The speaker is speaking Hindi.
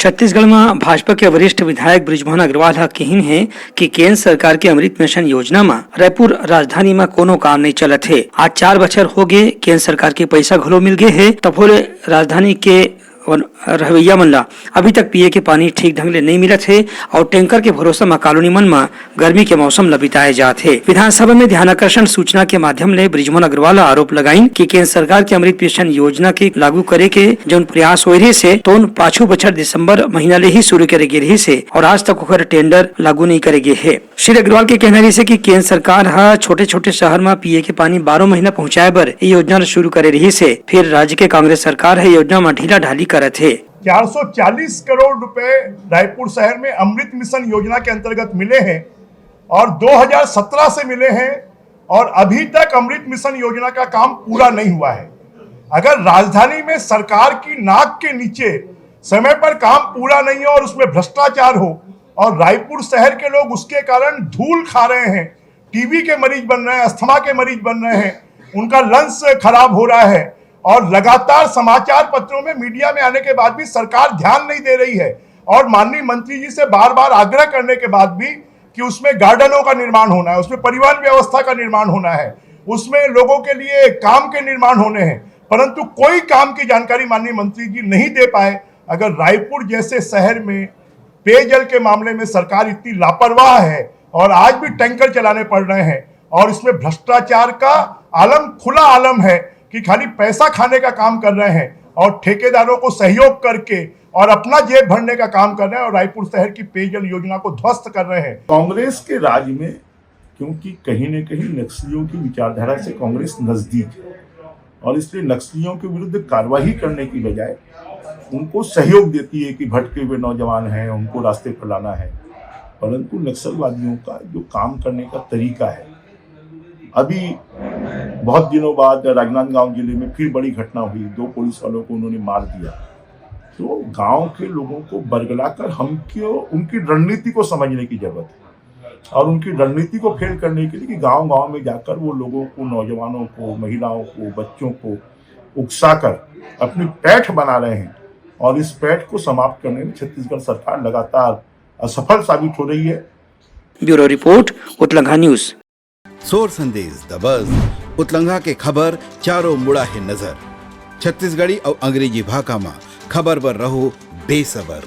छत्तीसगढ़ में भाजपा के वरिष्ठ विधायक बृजमोहन अग्रवाल ह कहिन है कि केंद्र सरकार के अमृत मिशन योजना में रायपुर राजधानी में कोनो काम नहीं चलत है। आज 4 बछर हो गए केंद्र सरकार के पैसा घलो मिल गए है, तब राजधानी के रहवैया मन ला अभी तक पिए के पानी ठीक ढंग ले नहीं मिलत है और टैंकर के भरोसा में कॉलोनी मन में गर्मी के मौसम ला बिताए जात है। विधानसभा में ध्यानाकर्षण सूचना के माध्यम ले बृजमोहन अग्रवाल आरोप लगाइन कि केंद्र सरकार के अमृत मिशन योजना के लागू करे के जो प्रयास हो रही से तो पाछू बछर दिसंबर महीना ले ही शुरू करे गे रही से और आज तक ओकर टेंडर लागू नहीं करे गे है। श्री अग्रवाल के कहना रही से कि केंद्र सरकार हा छोटे छोटे शहर में पिए के पानी 12 महीना पहुँचाए बर ये योजना शुरू करे रही से फिर राज्य के कांग्रेस सरकार है योजना में ढीला ढाली करत है। 440 करोड़ रुपए रायपुर शहर में अमृत मिशन योजना के अंतर्गत मिले हैं और 2017 से मिले हैं और अभी तक अमृत मिशन योजना का काम पूरा नहीं हुआ है। अगर राजधानी में सरकार की नाक के नीचे समय पर काम पूरा नहीं हो और उसमें भ्रष्टाचार हो और रायपुर शहर के लोग उसके कारण धूल खा रहे हैं, टीबी के मरीज बन रहे हैं, अस्थमा के मरीज बन रहे हैं, उनका लंग्स खराब हो रहा है और लगातार समाचार पत्रों में मीडिया में आने के बाद भी सरकार ध्यान नहीं दे रही है और माननीय मंत्री जी से बार बार आग्रह करने के बाद भी कि उसमें गार्डनों का निर्माण होना है, उसमें परिवहन व्यवस्था का निर्माण होना है, उसमें लोगों के लिए काम के निर्माण होने हैं, परंतु कोई काम की जानकारी माननीय मंत्री जी नहीं दे पाए। अगर रायपुर जैसे शहर में पेयजल के मामले में सरकार इतनी लापरवाह है और आज भी टैंकर चलाने पड़ रहे हैं और इसमें भ्रष्टाचार का आलम खुला आलम है कि खाली पैसा खाने का काम कर रहे हैं और ठेकेदारों को सहयोग करके और अपना जेब भरने का काम कर रहे हैं और रायपुर शहर की पेयजल योजना को ध्वस्त कर रहे हैं। कांग्रेस के राज में क्योंकि कहीं न कहीं नक्सलियों की विचारधारा से कांग्रेस नजदीक है और इसलिए नक्सलियों के विरुद्ध कार्रवाई करने की बजाय उनको सहयोग देती है कि भटके हुए नौजवान हैं उनको रास्ते पर लाना है, परंतु नक्सलवादियों का जो काम करने का तरीका है, अभी बहुत दिनों बाद राजनांदगांव जिले में फिर बड़ी घटना हुई, 2 पुलिस वालों को उन्होंने मार दिया। तो गांव के लोगों को बरगलाकर हमको उनकी रणनीति को समझने की जरूरत है और उनकी रणनीति को फेल करने के लिए कि गांव-गांव में जाकर वो लोगों को, नौजवानों को, महिलाओं को, बच्चों को उकसाकर अपनी पैठ बना रहे हैं और इस पैठ को समाप्त करने में छत्तीसगढ़ सरकार लगातार असफल साबित हो रही है। ब्यूरो रिपोर्ट, उतलंघा न्यूज। सोर संदेश द बज़ उतलंघा के खबर चारों मुड़ा है नजर। छत्तीसगढ़ी और अंग्रेजी भाषा में खबर पर रहो बेसबर।